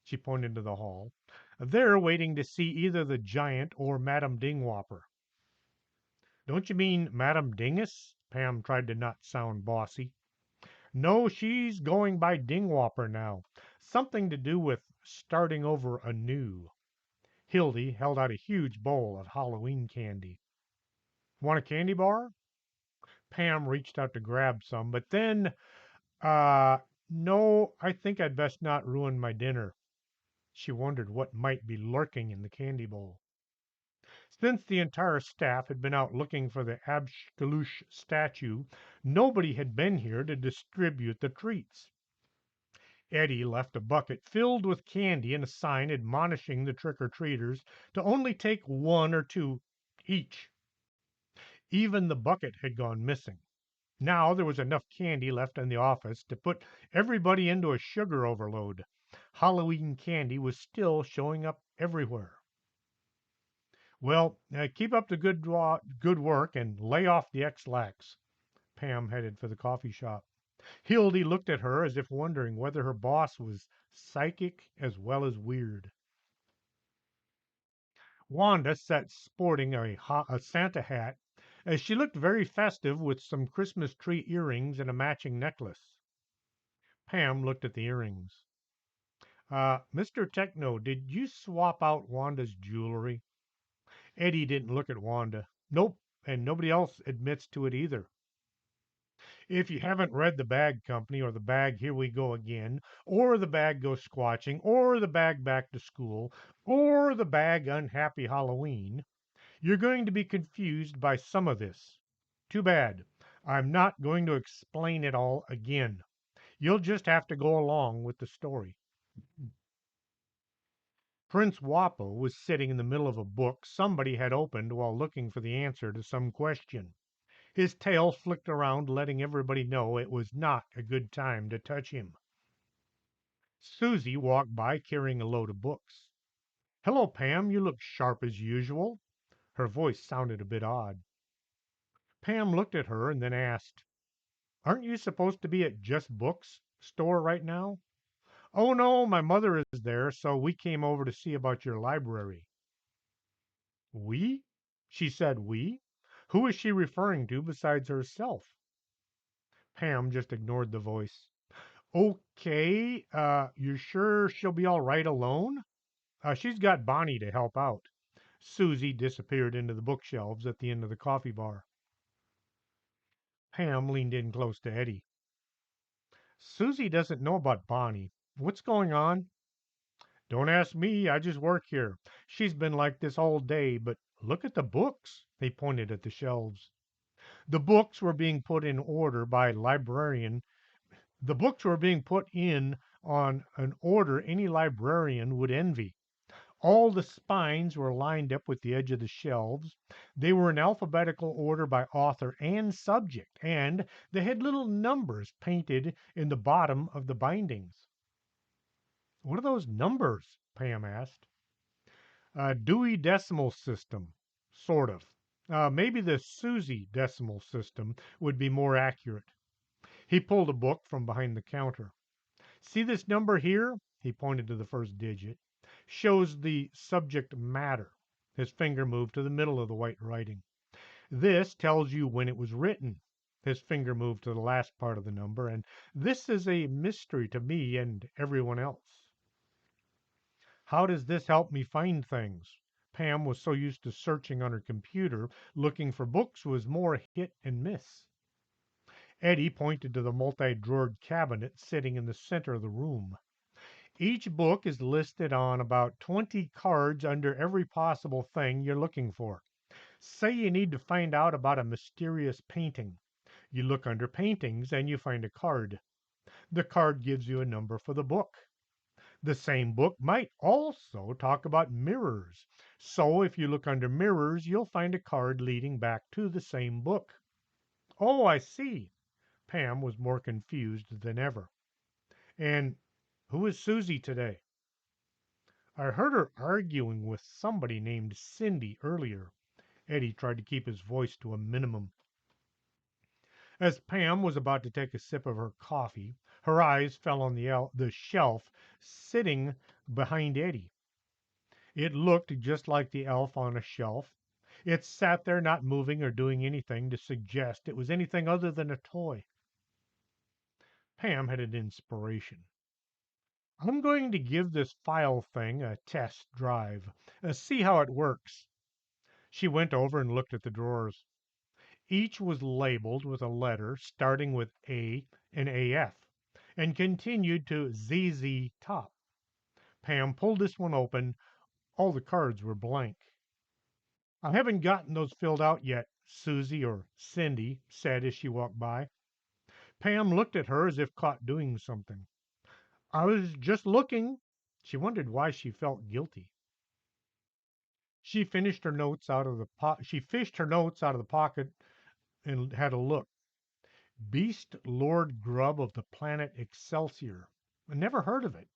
A: She pointed to the hall. They're waiting to see either the giant or Madame Dingwhopper. Don't you mean Madame Dingus? Pam tried to not sound bossy. No, she's going by Dingwhopper now. Something to do with starting over anew. Hildy held out a huge bowl of Halloween candy. Want a candy bar? Pam reached out to grab some, but then, uh, no, I think I'd best not ruin my dinner. She wondered what might be lurking in the candy bowl. Since the entire staff had been out looking for the Abshkalush statue, nobody had been here to distribute the treats. Eddie left a bucket filled with candy and a sign admonishing the trick-or-treaters to only take one or two each. Even the bucket had gone missing. Now there was enough candy left in the office to put everybody into a sugar overload. Halloween candy was still showing up everywhere. Well, keep up the good work and lay off the X-Lax. Pam headed for the coffee shop. Hildy looked at her as if wondering whether her boss was psychic as well as weird. Wanda sat sporting a Santa hat as she looked very festive with some Christmas tree earrings and a matching necklace. Pam looked at the earrings. Mr. Techno, did you swap out Wanda's jewelry? Eddie didn't look at Wanda. Nope, and nobody else admits to it either. If you haven't read The Bag Company or The Bag Here We Go Again, or The Bag Goes Squatching, or The Bag Back to School, or The Bag Unhappy Halloween, you're going to be confused by some of this. Too bad. I'm not going to explain it all again. You'll just have to go along with the story. Prince Wapo was sitting in the middle of a book somebody had opened while looking for the answer to some question. His tail flicked around, letting everybody know it was not a good time to touch him. Susie walked by carrying a load of books. "Hello, Pam, you look sharp as usual." Her voice sounded a bit odd. Pam looked at her and then asked, "Aren't you supposed to be at Just Books store right now?" "Oh, no, my mother is there, so we came over to see about your library." "We?" She said we? Who is she referring to besides herself? Pam just ignored the voice. "Okay, you're sure she'll be all right alone?" She's got Bonnie to help out." Susie disappeared into the bookshelves at the end of the coffee bar. Pam leaned in close to Eddie. "Susie doesn't know about Bonnie. What's going on?" "Don't ask me. I just work here. She's been like this all day, but look at the books." They pointed at the shelves. The books were being put in order by librarian. The books were being put in on an order any librarian would envy. All the spines were lined up with the edge of the shelves. They were in alphabetical order by author and subject, and they had little numbers painted in the bottom of the bindings. "What are those numbers?" Pam asked. Dewey Decimal System, sort of. Maybe the Susie Decimal System would be more accurate." He pulled a book from behind the counter. "See this number here?" He pointed to the first digit. "Shows the subject matter." His finger moved to the middle of the white writing. "This tells you when it was written." His finger moved to the last part of the number. "And this is a mystery to me and everyone else." "How does this help me find things?" Pam was so used to searching on her computer, looking for books was more hit and miss. Eddie pointed to the multi-drawered cabinet sitting in the center of the room. "Each book is listed on about 20 cards under every possible thing you're looking for. Say you need to find out about a mysterious painting. You look under paintings and you find a card. The card gives you a number for the book. The same book might also talk about mirrors. So if you look under mirrors, you'll find a card leading back to the same book." "Oh, I see." Pam was more confused than ever. "And who is Susie today?" "I heard her arguing with somebody named Cindy earlier." Eddie tried to keep his voice to a minimum. As Pam was about to take a sip of her coffee, her eyes fell on the shelf sitting behind Eddie. It looked just like the elf on a shelf. It sat there not moving or doing anything to suggest it was anything other than a toy. Pam had an inspiration. "I'm going to give this file thing a test drive, see how it works." She went over and looked at the drawers. Each was labeled with a letter starting with A and AF, and continued to ZZ top. Pam pulled this one open. All the cards were blank. "I haven't gotten those filled out yet," Susie or Cindy said as she walked by. Pam looked at her as if caught doing something. "I was just looking." She wondered why she felt guilty. She fished her notes out of the pocket and had a look. "Beast Lord Grub of the planet Excelsior. I never heard of it."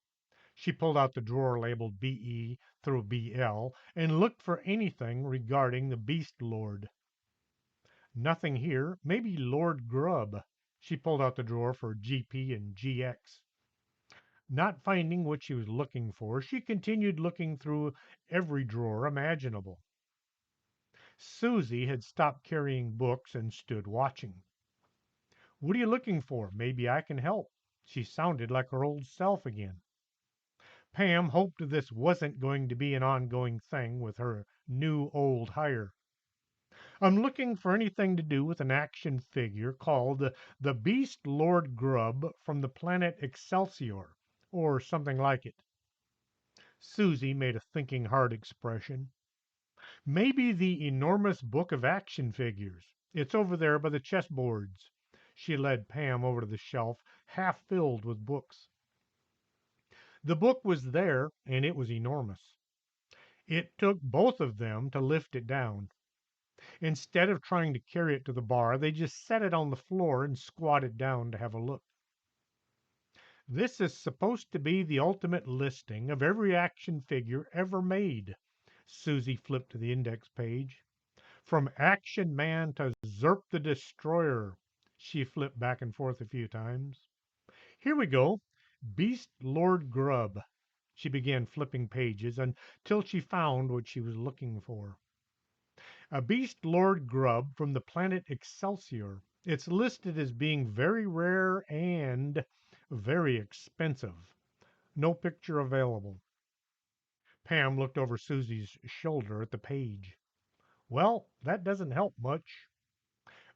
A: She pulled out the drawer labeled BE through BL and looked for anything regarding the Beast Lord. Nothing here. Maybe Lord Grub. She pulled out the drawer for GP and GX. Not finding what she was looking for, she continued looking through every drawer imaginable. Susie had stopped carrying books and stood watching. "What are you looking for? Maybe I can help." She sounded like her old self again. Pam hoped this wasn't going to be an ongoing thing with her new old hire. I'm looking for anything to do with an action figure called the Beast Lord Grub from the planet Excelsior, or something like it. Susie made a thinking hard expression. Maybe the enormous book of action figures. It's over there by the chessboards. She led Pam over to the shelf, half filled with books. The book was there, and it was enormous. It took both of them to lift it down. Instead of trying to carry it to the bar, they just set it on the floor and squatted down to have a look. This is supposed to be the ultimate listing of every action figure ever made. Susie flipped to the index page. From Action Man to Zerp the Destroyer. She flipped back and forth a few times. Here we go. Beast Lord Grub. She began flipping pages until she found what she was looking for. A Beast Lord Grub from the planet Excelsior. It's listed as being very rare and very expensive. No picture available. Pam looked over Susie's shoulder at the page. Well, that doesn't help much.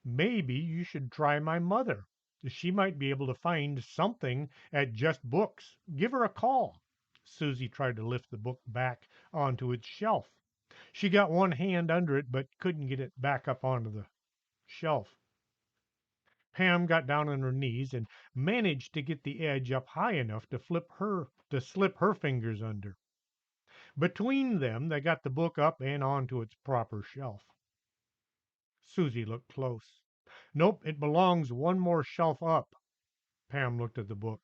A: Maybe you should try my mother. She might be able to find something at Just Books. Give her a call. Susie tried to lift the book back onto its shelf. She got one hand under it, but couldn't get it back up onto the shelf. Pam got down on her knees and managed to get the edge up high enough to slip her fingers under. Between them, they got the book up and onto its proper shelf. Susie looked close. Nope, it belongs one more shelf up. Pam looked at the book.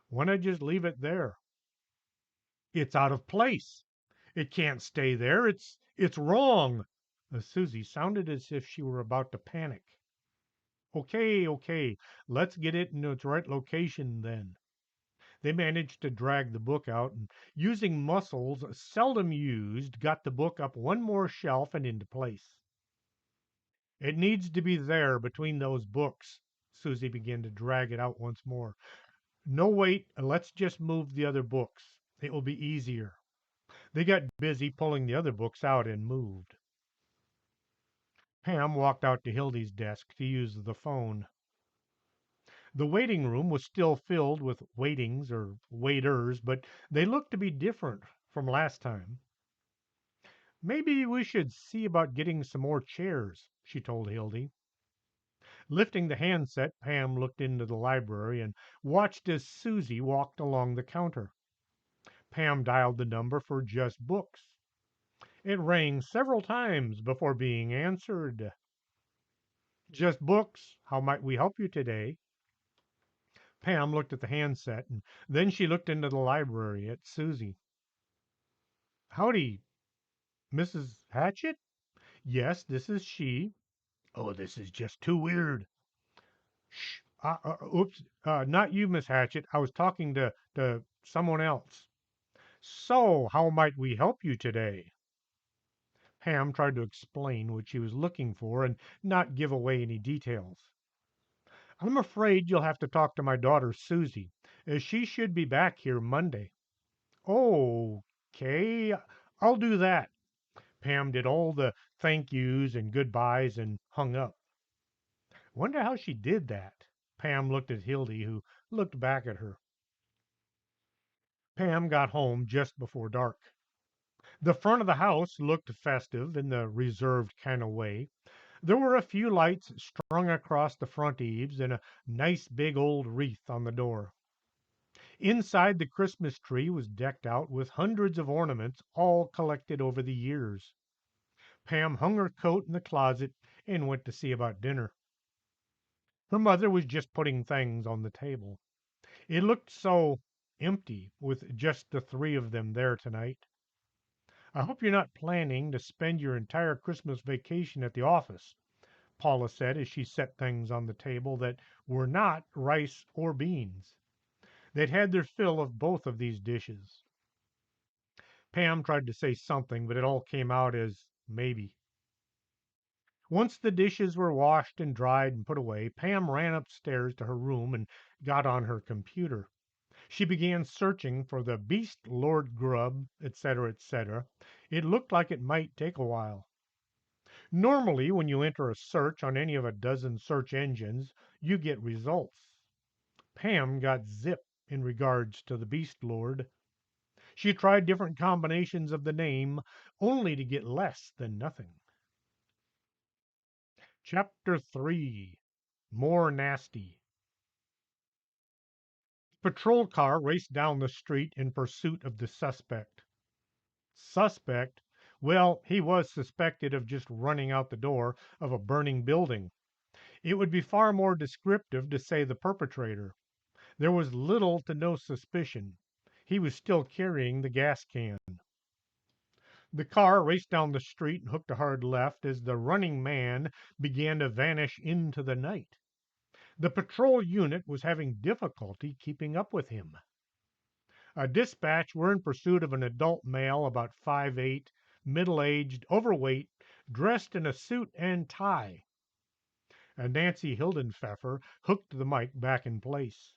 A: Why not just leave it there? It's out of place. It can't stay there. It's wrong. Susie sounded as if she were about to panic. Okay. Let's get it in its right location then. They managed to drag the book out and, using muscles seldom used, got the book up one more shelf and into place. It needs to be there between those books. Susie began to drag it out once more. No, wait, let's just move the other books. It will be easier. They got busy pulling the other books out and moved. Pam walked out to Hildy's desk to use the phone. The waiting room was still filled with waitings or waiters, but they looked to be different from last time. Maybe we should see about getting some more chairs, she told Hildy. Lifting the handset, Pam looked into the library and watched as Susie walked along the counter. Pam dialed the number for Just Books. It rang several times before being answered. Just Books, how might we help you today? Pam looked at the handset, and then she looked into the library at Susie. Howdy, Mrs. Hatchet? Yes, this is she. Oh, this is just too weird. Shh. Oops. Not you, Miss Hatchet. I was talking to someone else. So, how might we help you today? Pam tried to explain what she was looking for and not give away any details. I'm afraid you'll have to talk to my daughter, Susie, as she should be back here Monday. Okay, I'll do that. Pam did all the thank yous and goodbyes and hung up. Wonder how she did that. Pam looked at Hildy, who looked back at her. Pam got home just before dark. The front of the house looked festive in the reserved kind of way. There were a few lights strung across the front eaves and a nice big old wreath on the door. Inside, the Christmas tree was decked out with hundreds of ornaments, all collected over the years. Pam hung her coat in the closet and went to see about dinner. Her mother was just putting things on the table. It looked so empty with just the three of them there tonight. I hope you're not planning to spend your entire Christmas vacation at the office, Paula said as she set things on the table that were not rice or beans. They'd had their fill of both of these dishes. Pam tried to say something, but it all came out as maybe. Once the dishes were washed and dried and put away, Pam ran upstairs to her room and got on her computer. She began searching for the Beast Lord Grub, etc., etc. It looked like it might take a while. Normally, when you enter a search on any of a dozen search engines, you get results. Pam got zip in regards to the Beast Lord. She tried different combinations of the name, only to get less than nothing. Chapter 3. More Nasty. Patrol car raced down the street in pursuit of the suspect. Suspect? Well, he was suspected of just running out the door of a burning building. It would be far more descriptive to say the perpetrator. There was little to no suspicion. He was still carrying the gas can. The car raced down the street and hooked a hard left as the running man began to vanish into the night. The patrol unit was having difficulty keeping up with him. A dispatch were in pursuit of an adult male about 5'8", middle-aged, overweight, dressed in a suit and tie. And Nancy Hildenpfeffer hooked the mic back in place.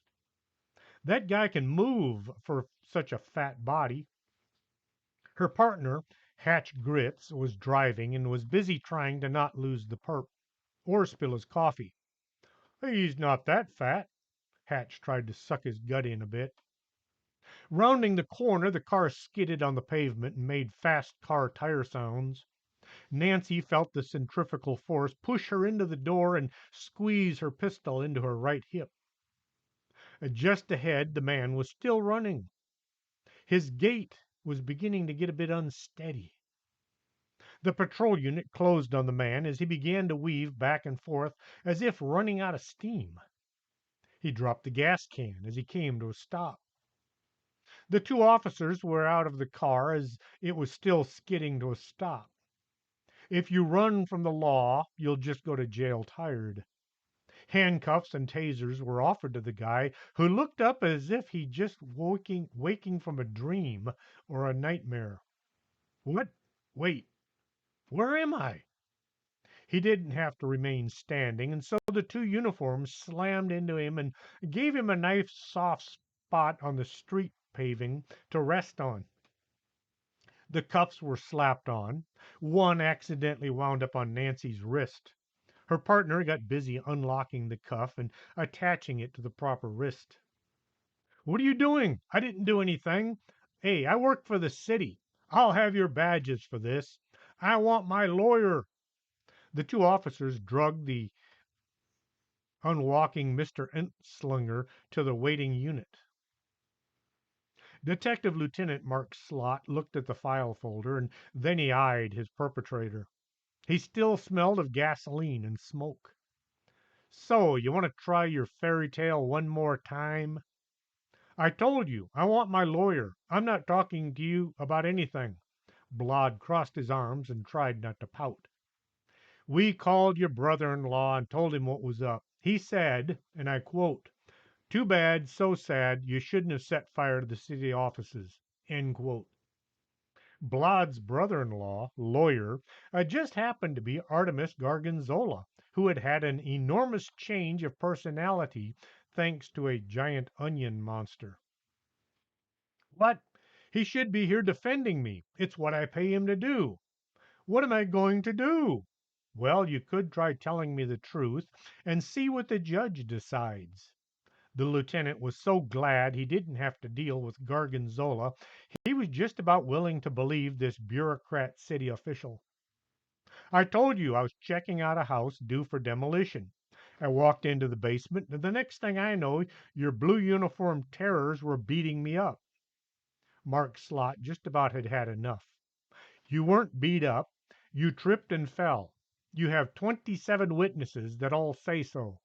A: That guy can move for such a fat body. Her partner, Hatch Grits, was driving and was busy trying to not lose the perp or spill his coffee. He's not that fat. Hatch tried to suck his gut in a bit. Rounding the corner, the car skidded on the pavement and made fast car tire sounds. Nancy felt the centrifugal force push her into the door and squeeze her pistol into her right hip. Just ahead, the man was still running. His gait was beginning to get a bit unsteady. The patrol unit closed on the man as he began to weave back and forth as if running out of steam. He dropped the gas can as he came to a stop. The two officers were out of the car as it was still skidding to a stop. If you run from the law, you'll just go to jail tired. Handcuffs and tasers were offered to the guy, who looked up as if he just waking from a dream or a nightmare. What? Wait, where am I? He didn't have to remain standing, and so the two uniforms slammed into him and gave him a nice soft spot on the street paving to rest on. The cuffs were slapped on. One accidentally wound up on Nancy's wrist. Her partner got busy unlocking the cuff and attaching it to the proper wrist. What are you doing? I didn't do anything. Hey, I work for the city. I'll have your badges for this. I want my lawyer. The two officers drugged the unwalking Mr. Enslinger to the waiting unit. Detective Lieutenant Mark Slott looked at the file folder, and then he eyed his perpetrator. He still smelled of gasoline and smoke. So, you want to try your fairy tale one more time? I told you, I want my lawyer. I'm not talking to you about anything. Blod crossed his arms and tried not to pout. We called your brother-in-law and told him what was up. He said, and I quote, "Too bad, so sad, you shouldn't have set fire to the city offices." End quote. Blod's brother-in-law, lawyer, just happened to be Artemis Gargonzola, who had had an enormous change of personality thanks to a giant onion monster. What? He should be here defending me. It's what I pay him to do. What am I going to do? Well, you could try telling me the truth and see what the judge decides. The lieutenant was so glad he didn't have to deal with Gargonzola, he was just about willing to believe this bureaucrat city official. I told you I was checking out a house due for demolition. I walked into the basement, and the next thing I know, your blue uniformed terrors were beating me up. Mark Slott just about had had enough. You weren't beat up. You tripped and fell. You have 27 witnesses that all say so.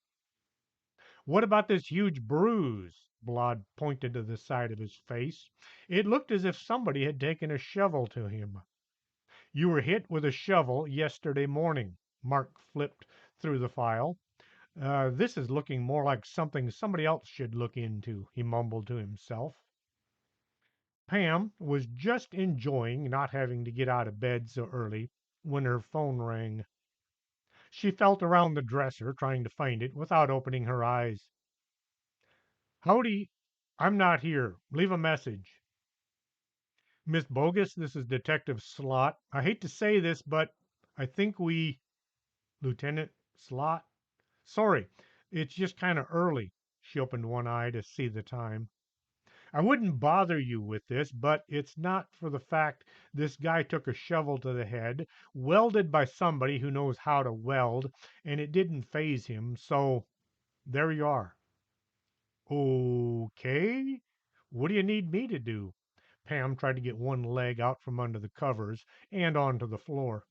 A: What about this huge bruise? Blod pointed to the side of his face. It looked as if somebody had taken a shovel to him. You were hit with a shovel yesterday morning. Mark flipped through the file. This is looking more like something somebody else should look into, he mumbled to himself. Pam was just enjoying not having to get out of bed so early when her phone rang. She felt around the dresser, trying to find it without opening her eyes. Howdy. I'm not here. Leave a message. Miss Bogus, this is Detective Slott. I hate to say this, but I think we, Lieutenant Slot? Sorry, it's just kind of early. She opened one eye to see the time. I wouldn't bother you with this, but it's not for the fact this guy took a shovel to the head, welded by somebody who knows how to weld, and it didn't phase him, so there you are. Okay. What do you need me to do? Pam tried to get one leg out from under the covers and onto the floor.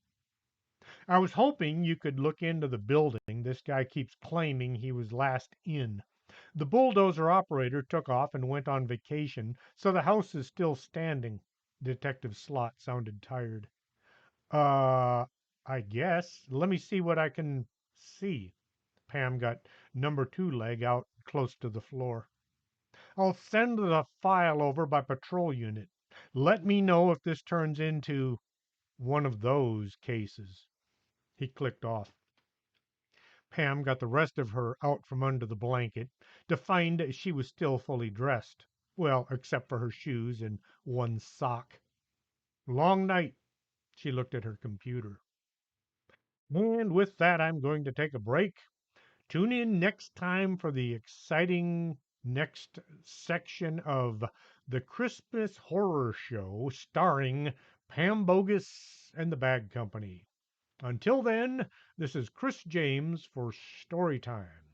A: I was hoping you could look into the building. This guy keeps claiming he was last in. The bulldozer operator took off and went on vacation, so the house is still standing. Detective Slot sounded tired. Uh, I guess. Let me see what I can see. Pam got number two leg out close to the floor. I'll send the file over by patrol unit. Let me know if this turns into one of those cases. He clicked off. Pam got the rest of her out from under the blanket to find she was still fully dressed. Well, except for her shoes and one sock. Long night. She looked at her computer. And with that, I'm going to take a break. Tune in next time for the exciting next section of the Christmas Horror Show starring Pam Bogus and the Bag Company. Until then, this is Chris James for Storytime.